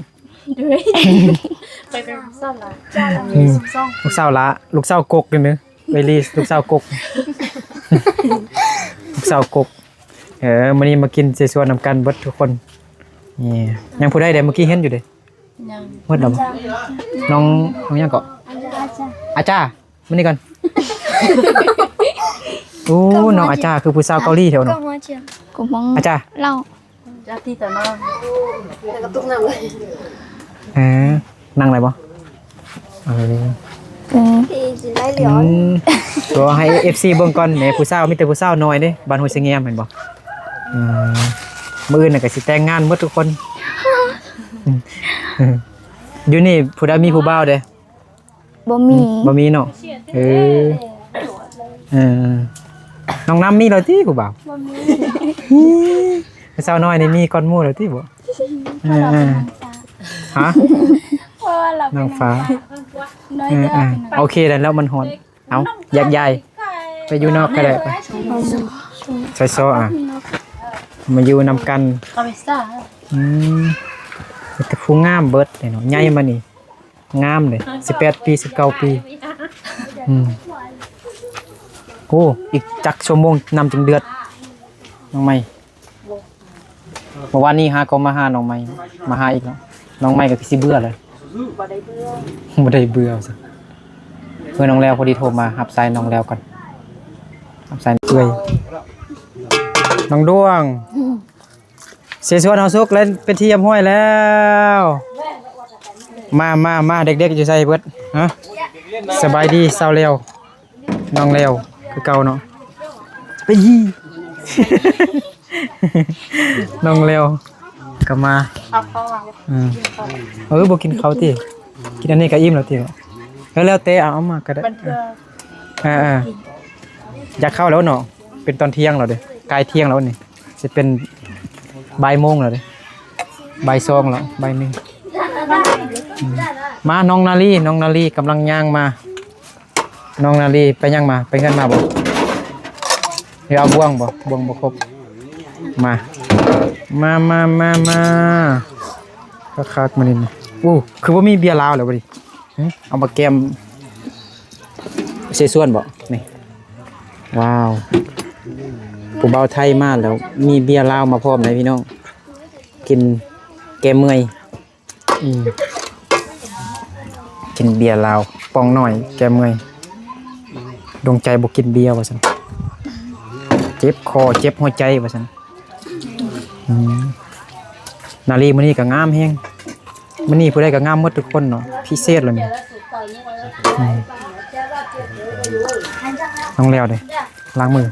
ด้วยไปเป็นซ่อนละจ้าละมี12 ลูกสาวล้าลูกสาวกกนี่นึเวลีลูกสาวกก ลูกสาวกกมื้อนี้มากินเสสวนนำกันเบิดทุกคนนี่ยังผู้ใดเด้เมื่อกี้เห็นอยู่เด้ ยัง หมดแล้วบ่น้องหยังเกาะ อาจารย์มานี่ก่อน โอ้น้องอาจารย์คือผู้สาวเกาหลีแถว ก็ เนาะ มาเชียกูมอง อาจารย์ เล่า จ้าที่ตะนอน นั่งอะไรบ่ตัวให้ FC เบิ่งก่อนแหมผู้สาวมีแต่ผู้สาวน้อยเด้บ้านห้วยเสงียมเห็นบ่มื้ออื่นน่ะก็สิแต่งงานหมดทุกคน อยู่นี่ผู้ใดมีผู้บ่าวเด้ บ่มี บ่มีเนาะน้องน้ำมีแล้วติผู้บ่าว บ่มี ผู้สาวน้อยนี่มีก่อนหมู่แล้วติบ่ฮะ เพราะว่าเรา นางฟ้า น้อยเด้อ โอเคแล้วมันหอนเอาอยากใหญ่ไปอยู่นอกก็ได้ไปใส่โซ่มาอยู่นำกัน เอาไปซ่า แต่ผู้งามเบิดเลยเนาะใหญ่มานี่งามเลย18 ปี19 ปีโอ้อีกจักชั่วโมงนำจึงเดือดน้องใหม่เมื่อวานนี้ก็มาหาน้องใหม่มาหาอีกเนาะน้องใหม่ก็สิเบื่อเลยบ่ได้เบื่อซะเพื่อนน้องแล้วพอดีโทรมารับสายน้องแล้วก่อนรับสายเอื้อยน้องดวงเสียส่วนเฮาสุกเล่นเป็นที่ยำห้อยแล้วมาเด็กๆอยู่ใส่เบิดฮะสบายดีเศร้าแล้วน้องแล้วคือเก่าเนาะไปยี่ น้องแล้วก็มา เอาเข้ามา บ่กินข้าวติกินอันนี้ก็อิ่มแล้วติแล้วแต่เอามาก็ได้ มันเพื่อ อยากเข้าแล้วเนาะเป็นตอนเที่ยงแล้วเด้ใกล้เที่ยงแล้วนี่สิเป็นบ่ายโมงแล้วเด้บ่าย2แล้วบ่าย1มาน้องนาลีกำลังย่างมาน้องนาลีไปย่างมาไปเงินมาบ่เดี๋ยวเอาบ่วงบ่ครบมาคักๆมานี่นะคือบ่มีเบียร์ลาวแล้วบ่ดิเอามาแกมเสส่วนบ่นี่ว้าวผู้เบาไทยมาแล้วมีเบียร์ลาวมาพร้อมเลยพี่น้องกินแก้เมื่อย กินเบียร์ลาวปองหน่อยแกเมื่อยดวงใจบ่กินเบียร์ว่าซั่นเจ็บคอเจ็บหัวใจว่าซั่นนาลีมื้อนี้ก็งามแฮงมื้อนี้ผู้ใดก็งามหมดทุกคนเนาะพิเศษเลยนี่ต้องแล้วเด้ล้างมือ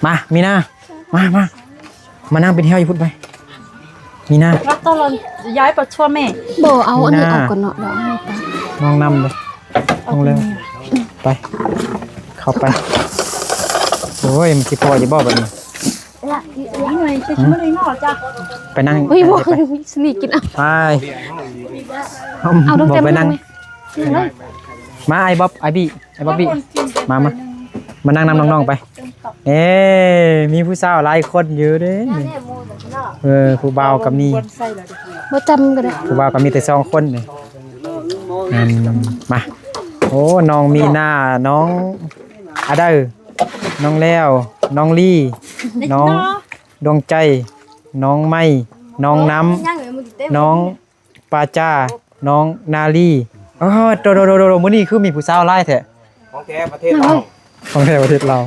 มามีนามานั่งเป็นเฮียอยู่พุ่นไปมีนา รับตอนย้ายปัดชั่วแม่ บ่เอาอันนี้ออกก่อนเนาะเดี๋ยวเอาไป น้องนำเลยน้องเร็วไปเข้าไปโอ้ยมันสิพอจะบอกแบบนี้ ยังไงใช่ชิมอะไรเนาะจ้ะ ไปนั่ง เฮ้ยบ่ ไป สนิทกินเอา ไป เอาดอก บอ แก้ ก ม ไป มา นั่ง ไหม มาไอ้บ๊อบไอ้บี้มานั่งนำน้องๆไปเอ๊มีผู้สาวหลายคนอยู่เด้ผู้บ่าวกับมี บ่จำก็ได้ ผู้บ่าวกับมีแต่2คนนี่มาโอ้น้องมีหน้าน้องอาเดอร์น้องแล้วน้องลี่น้องดวงใจน้องไม้น้องน้ำน้องปาจ้าน้องนาลีโดมื้อนี้คือมีผู้สาวหลายแท้ ของแท้ประเทศเรา ของแท้ประเทศเรา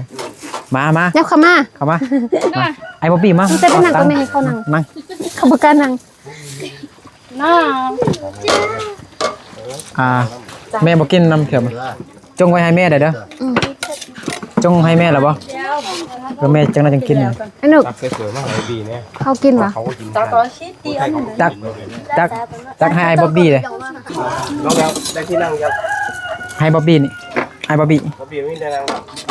มา ยับเข้ามา เข้ามาไอ้บ๊อบบี้มา จะไปนั่งก็ไม่ให้เขานั่ง นั่ง เขาบ่กล้านั่ง น้า แม่บ่กินน้ำเขียวจงไว้ให้แม่ได้เด้อจงให้แม่แล้วบ่แล้วแม่จังน่าจังกิน ไอ้หนู ตักสวยๆมากเลยบีเนี่ย เขากินวะ เขาก็กิน ตาตอนชิดตีอันนึง ตักให้ไอ้บ๊อบบี้เลย น้องแล้วได้ที่นั่งยัง ให้บ๊อบบี้นี่ไอ้บ๊อบบี้ เขาบีไม่ได้นั่ง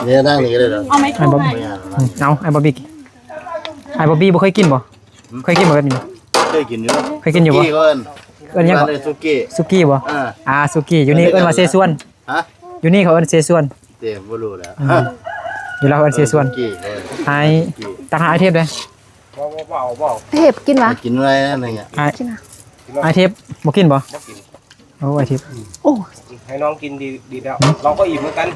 เนี่ยนั่งนี่ก็ได้เหรอ เอาไหม ไอ้บ๊อบบี้เอาไอ้บ๊อบบี้ไอ้บ๊อบบี้บ่เคยกินบ่เคยกินบ่แบบนี้ เคยกินอยู่ เคยกินอยู่บ่ กี้เอิ้น เอิ้นหยัง ร้า บ่ นซุกี้ สุกี้บ่สุกี้อยู่นี่เอิ้นว่าเซซวน ฮะ อยู่นี่เขาเอิ้นเซซวน เต็มบ่รู้แล้ว อยู่เราเอิ้นเซซวน กี้เอิ้น ไอ้ตักหาไอ้เทพเลย บ่ เห็บกินวะ กินอะไรนั่นอะไรเงี้ย กินอ่ะ ไอ้เทพบ่กินบ่ บ่กิน โอ้ไอ้เทพ โอ้ ให้น้องกินดีแล้วเราก็อิ่มเหมือนกัน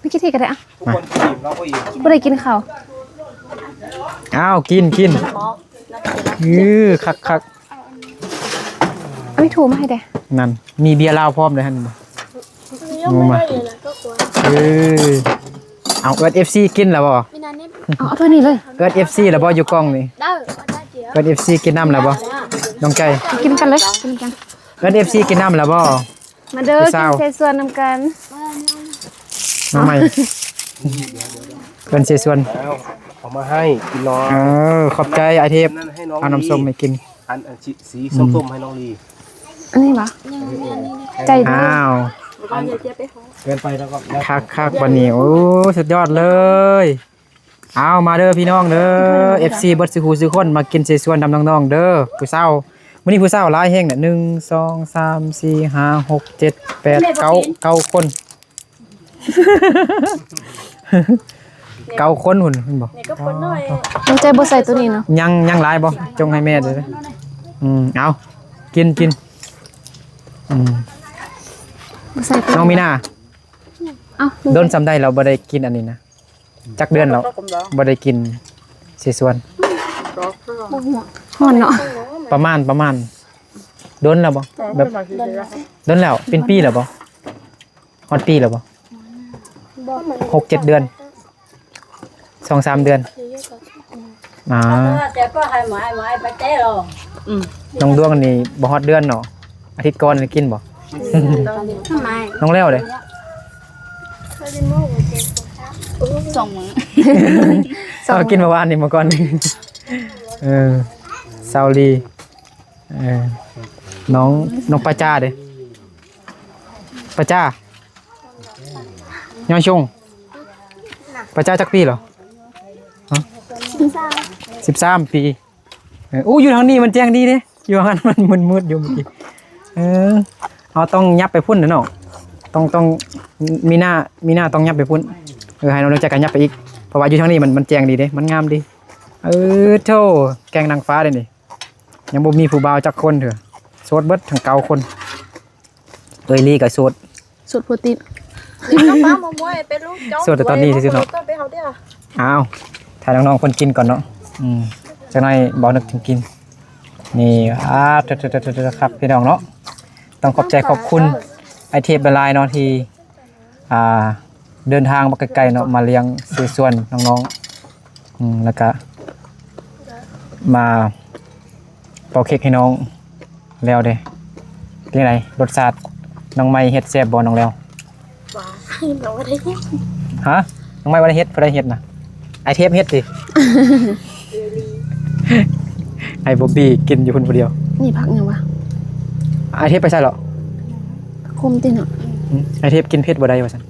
ไม่คิดที่ก็ได้อ่ะ ทุกคนอิ่มเราก็อิ่ม บ่ได้กินข้าว อ้าวกินคัก เอาไม่ถูมาให้ได้ นั่นมีเบียร์ลาวพร้อมเลยหั่นบ่งงมาเอาเอิ้น FC กินแล้วบ่ เอาถ้วยนี้เลย เอิ้น FC แล้วบ่อยู่กล้องนี่เอิ้น FC กินน้ำแล้วบ่น้องใจ กินกันเลยกินกัน เอิ้น FC กินน้ำแล้วบ่ มาเด้อ ผู้สา กิ ว นเซส่วนนำกัน น้องใหม่เอิ้นเสส่วน แล้วเอามาให้กินน้อง ขอบใจไอเทพ นั่นให้น้อง เอาน้ำส้มให้กิน อันสีส้มๆให้น้องลี อันนี้วะใจดี อ้าว เกินไปแล้วก็ คักวันนี้โอ้สุดยอดเลยเอามาเด้อพี่น้องเด้อ FC เบิดสิฮู้สิคนมากินเสส่วนนำน้องๆเด้อผู้สาวมื้อนี้ผู้สาวหลายแฮงน่ะ1 2 3 4 5 6 7 8 9คน9คนหุ่นบ่ นี่ก็คนน้อย มันใจบ่ใส่ตัวนี้เนาะ ยังหลายบ่จงให้แม่เด้อเอากินบ่ใส่ตัว น้องมีนา เอ้า โดนซ้ำได้เราบ่ได้กินอันนี้นะจักเดือนแล้วบ่ได้กินเสส่วน ฮ้อนเนาะ ประมาณโดนแล้วบ่แบบโดนแล้วเป็นปีแล้วบ่ฮอดปีแล้วบ่6-7 เดือน 2-3 เดือนแต่ก็ให้หมายไปเต้หรอ น้องดวงนี่บ่ฮอดเดือนเนาะอาทิตย์ก่อนนี่กินบ่ ทำไม น้องแล้วเด้ ส่งมือ กินเมื่อวานนี่เมื่อก่อนนี่ซาวลีน้องปาจ้าเด้ปาจ้าย้อนชงปาจ้าจักปีเหรอฮะ13 ปีอยู่ทางนี้มันแจ้งดีเด้อยู่ทางนั้นมันมืดๆอยู่เมื่อกี้เอาต้องยับไปพุ่นเนาะต้องมีหน้าต้องยับไปพุ่นให้เราเลือกจากกันยับไปอีกเพราะว่าอยู่ทางนี้มันแจ้งดีเด้มันงามดีโธ่แกงนางฟ้าเลยนี่ยังบ่มีผู้บ่าวจักคนเถอะโสดเบิดทั้ง9คนลี่ก็โสด สูตรโปรตีน น้องป้ามามวยเป็นลูกเจ้า โสดแต่ตอนนี้ซื่อๆเนาะ ไปเอาเด้อ อ้าวถ้าน้องๆคนกินก่อนเนาะจังได๋บ่นึกถึงกินนี่เถอะๆๆครับพี่น้องเนาะ ต้องขอบใจขอบคุณไอเทปละลายเนาะที่เดินทางมาไกลๆเนาะมาเลี้ยงซื้อส่วนน้องๆแล้วก็มาเป่าเค้กให้น้องแล้วเด้เป็นไงรสชาติน้องไม้เฮ็ดแซ่บบ่น้องแล้ว ว้าเราไม่ได้เฮ็ด ฮะน้องไม้บ่ได้เฮ็ดบ่ได้เฮ็ดนะไอเทปเฮ็ดสิ ไอ้บ๊อบบี้กินอยู่คนเดียว นี่พักยังวะ ไอเทปไปใช่เหรอ คมติเนาะ ไอเทปกินเผ็ดบ่ได้ว่าซั่น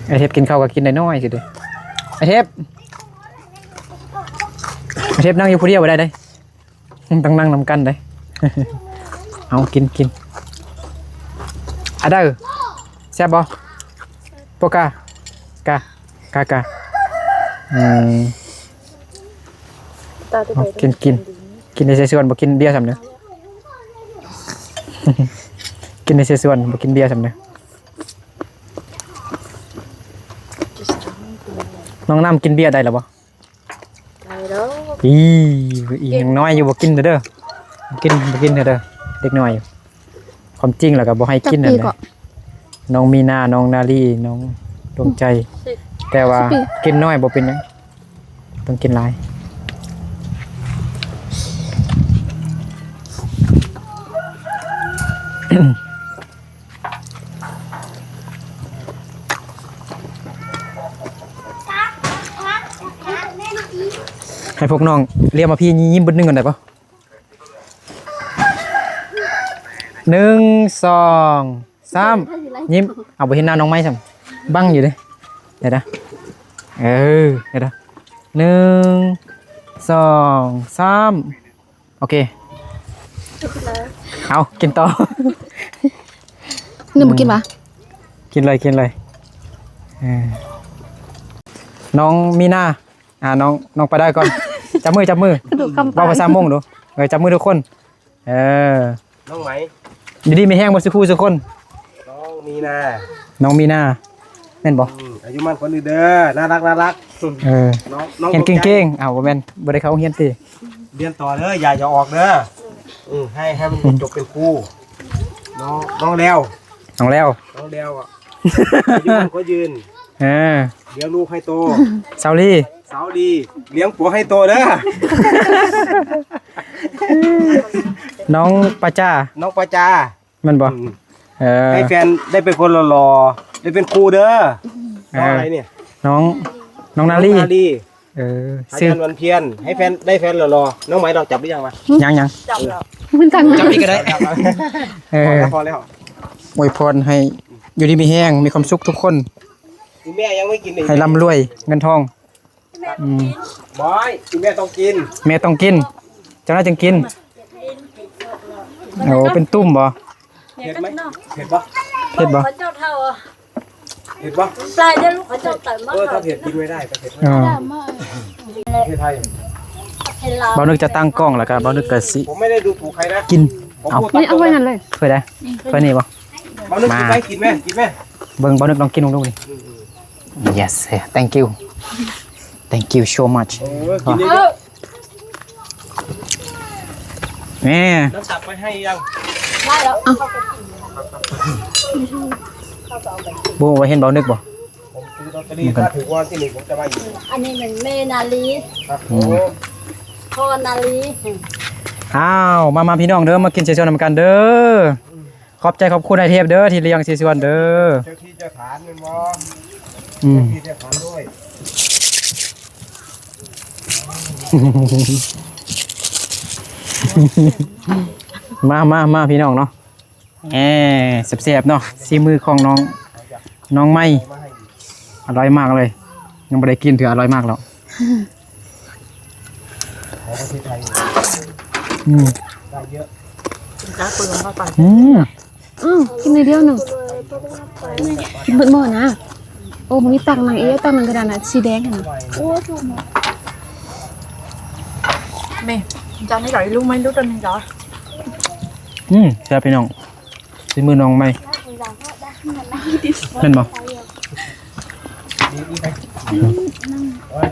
ไอเทปกินข้าวก็กินได้น้อยสิเด้ไอเทปนั่งอยู่ผู้เดียวบ่ได้เด้ต้องนั่งนำกันเด้ เอากินอะเด้อแซ่บบ่ปกากาเอากินในเซส่วนบ่กินเบียร์ซำเด้อ กินในเซส่วนบ่กินเบียร์ซำเด้อน้องน้ำกินเบียร์ได้หรอบ่ ได้แล้ว อียังน้อยอยู่บ่กินเด้อบ่กินเด้อเด็กน้อยอยู่ความจริงแล้วก็บ่ให้กินนั่นแหละน้องมีนาน้องนาลีน้องดวงใจ แต่ว่ากินน้อยบ่เป็นหยังต้องกินหลายให้พวกน้องเรียกมาพี่ยิ้มบึ้ดนึงก่อนได้ปะ1 2 3ยิ้มเอาไปเห็นหน้าน้องไม้สั่งบังอยู่ดิเดี๋ยวนะเดี๋ยวนะ1 2 3โอเคเอากินต่อ นึกบ่กินปะ กินเลยน้องมีนาน้องไปได้ก่อน จับมือ กระดูกกำ ว่าภาษามงดูจับมือทุกคนน้องไหม ดีไม่แห้งหมดสักคน น้องมีนา น้องมีนาแม่นบ่ อายุมันคนอื่นเด้อน่ารักน้อง เห็นเก่งๆบ่แม่นบ่ได้เข้าโรงเรียนติ เรียนต่อเด้ออย่าออกเด้อให้มันจบเป็นครูน้องแล้ว น้องแล้ว อ่ะอายุมันก็ยืนเลี้ยงลูกให้โต เซาลี่ สาวดีเลี้ยงผัวให้โตเด้อ น้องปาจ้า น้องปาจา แม่นบ่ให้แฟนได้เป็นคนหล่อๆได้เป็นครูเด้อน้องอะไรเนี่ย น้องนาลี อาจารย์วันเพียรให้แฟนได้แฟนหล่อๆน้องไหมเราจับหรือยังวะ ยัง จับแล้ว มันตัง จับอีกก็ได้พอแล้ว อวยพรให้อยู่ดีมีแห้งมีความสุขทุกคน คุณแม่ยังไม่กินเลย ให้ร่ำรวยเงินทองบอยคุณแม่ต้องกิน แม่ต้องกินเจ้าน่าจึงกินโอ้เป็นตุ่มบ่ เผ็ดไหมเผ็ดปะ เผ็ดบ่ พระเจ้าเท่าอ่ะ เผ็ดปะ ปลายได้ลูกพระเจ้าไต่มาก ถ้าเผ็ดกินไม่ได้ก็เผ็ดไม่ อ่า ได้ที่ไทย เห็นเรา บ่นึกจะตั้งกล้องแล้วก็บ่นึกก็สิ ผมไม่ได้ดูถูกใครนะ กิน ผม เอา พูด นี่เอาไว้นั่นเลย เพื่อได้เพื่อนี่บ่ เขานึกกินไหมกินไหม เบิ่งบ่นึกลองกินดูนี่ yes thank you so much กินเย เอ อะ แม่ น้ำตักไปให้ยัง ได้แล้ว บ่ว่าเห็นบ่นึกบ่ ผมซื้อลอตเตอรี่ถ้าถึงวันที่1ผมจะมาอยู่ อันนี้เป็นเมนาลี ครับ พ่อนาลี อ้าวมาพี่น้องเด้อมากินเสฉวนนำกันเด้อขอบใจขอบคุณไอเทพเด้อที่เลี้ยงเสฉวนเด้อ เจ้าที่เจ้าฐานเป็นบ่ อืม ที่เจ้าฐานด้วย มาพี่น้องเนาะแซ่บๆเนาะซีมือของน้องไม้อร่อยมากเลยยังไม่ได้กินถืออร่อยมากแล้ว ของประเทศไทย อืม ได้เยอะ กินในเดียวหนึ่งกินเบิดหม้อนะโอ้มันมีตักหนังตักหนังกระดานน่ะสีแดงน่ะ แม่จำไม่ได้ลูกไม่รู้ตัวนี้เหรอ แซ่บพี่น้องซีมือน้องไม้นั่นบ่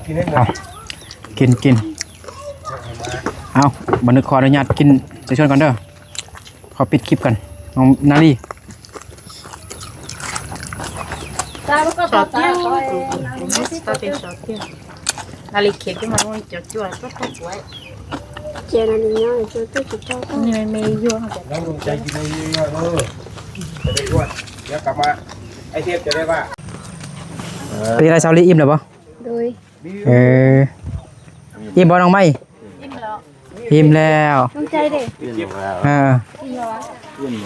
กินให้หม เอา ด กินเอาบันทึกขออนุญาตกินเสฉวนก่อนเด้อข ขอปิดคลิปกันน้องนาลี Dale que me voy a chuar, pues pues. เจนอันนี้เนาะเจอตัวจุดเจ้าก็ Ni me yo. น้องดวงใจกินอะไรเยอะจะได้ด้วยเดี๋ยวกลับมาไอเทพจะได้ว่า เป็นอะไรเชาลีอิ่มหรือเปล่า โดย อิ่มบ่น้องไม่อิ่มแล้ว ต้องใจเด้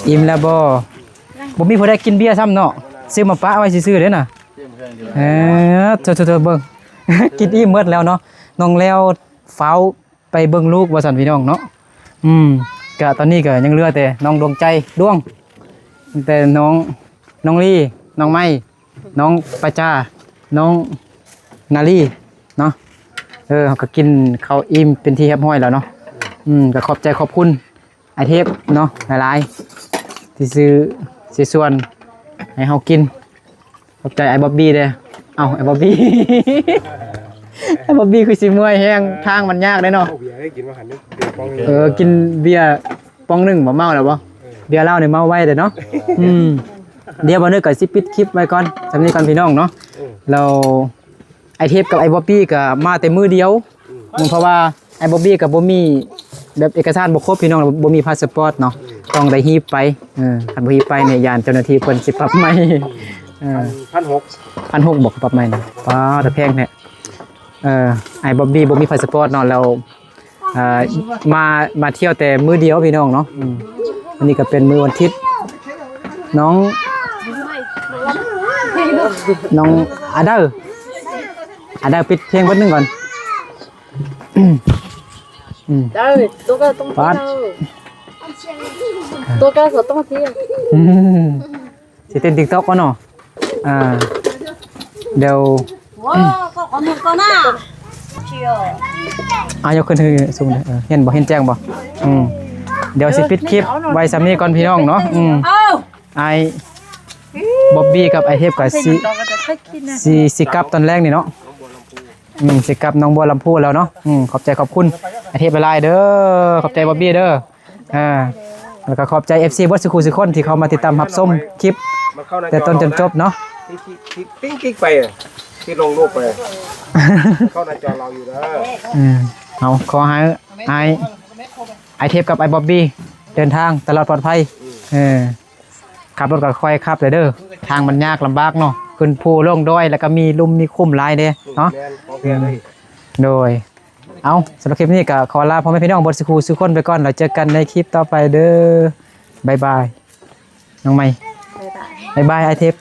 อิ่มแล้วบ่บ่มีผู้ใดกินเบียร์ซ้ำเนาะซื้อมาปะเอาไว้ซื่อๆเด้อน่ะเธอเบิ่ง กินอิ่มหมดแล้วเนาะน้องแล้วฟ้าวไปเบิ่งลูกว่าซั่นพี่น้องเนาะก็ตอนนี้ก็ยังเหลือแต่น้องดวงใจดวงแต่น้องลี่น้องไม้น้องปะจ้าน้องนาลีเนาะเขาก็กินข้าวอิ่มเป็นที่เรียบร้อยแล้วเนาะก็ขอบใจขอบคุณไอเทพเนาะหลายๆที่ซื้อส่วนให้เฮากินขอบใจไอ้บ๊อบบี้เด้อไอ้บ๊อบบี้ ไอ้บ๊อบบี้คือสิเมื่อยแฮงทางมันยากเด้เนาะ เบียร์ให้กินมาหันนึกเบียร์ปองเลย กินเบียร์ป้องหนึงบ่เมาแล้วบ่เบียร์เหล้านี่เมาไว้เด้เนาะเดี๋ยวบ่นึกก็สิปิดคลิปไว้ก่อนสำนี้ก่อนพี่น้องเนาะเราไอเทพกับไอ้บ๊อบบี้ก็มาแต่มื้อเดียวเพราะว่าไอ้บ๊อบบี้ก็บ่มีแบบเอกสารบ่ครบพี่น้องบ่มีพาสปอร์ตเนาะต้องได้ฮีบไปคันบ่ฮีบไปเนี่ยยานเจ้าหน้าที่เพิ่นสิปรับใหม่1,600บอกปรับใหม่นะป้าแต่แพงแท้ไอ้บ๊อบบี้บ่มีพาสปอร์ตเนาะแล้วมาเที่ยวแต่มื้อเดียวพี่น้องเนาะอันนี้ก็เป็นมื้อวันอาทิตย์น้องอาเดอร์ปิดเพลงวันนึงก่อน Dale, toca Phát. Toca có tông thiên. สิเต้น TikTok ก่อนเนาะเดี๋ยว Wow, có một con à. Chiều. ยกขึ้นคือสูงเลยเห็นบ่เห็นแจ้งบ่เดี๋ยวสิปิดคลิปไว้ซ้ำนี้ก่อนพี่น้องเนาะไอบ๊อบบี้กับไอเทพกับสิกลับตอนแรกนี่เนาะสิกลับน้องบัวลำพูแล้วเนาะขอบใจขอบคุณไอเทพหลายๆเด้อขอบใจบ๊อบบี้เด้อแล้วก็ขอบใจ FC เบิดสุขุสุคนที่เขามาติดตามรับชมคลิปแต่ต้นจนจบเนาะ ที่ติ๊กไปที่ลงรูปไปเข้าหน้าจอเราอยู่นะ เอาขอให้ไอเทพกับไอบ๊อบบี้เดินทางตลอดปลอดภัยขับรถกับค่อยขับเลยเด้อทางมันยากลำบากเนาะขึ้นภูลงดอยแล้วก็มีลุ่มมีคุ้มหลายเด้เนาะโดยเอาสำหรับคลิปนี้ก็ขอลาพ่อแม่พี่น้องบนสกูสุคนไปก่อนเราเจอกันในคลิปต่อไปเด้อบายบายน้องใหม่บายบายไอเทพ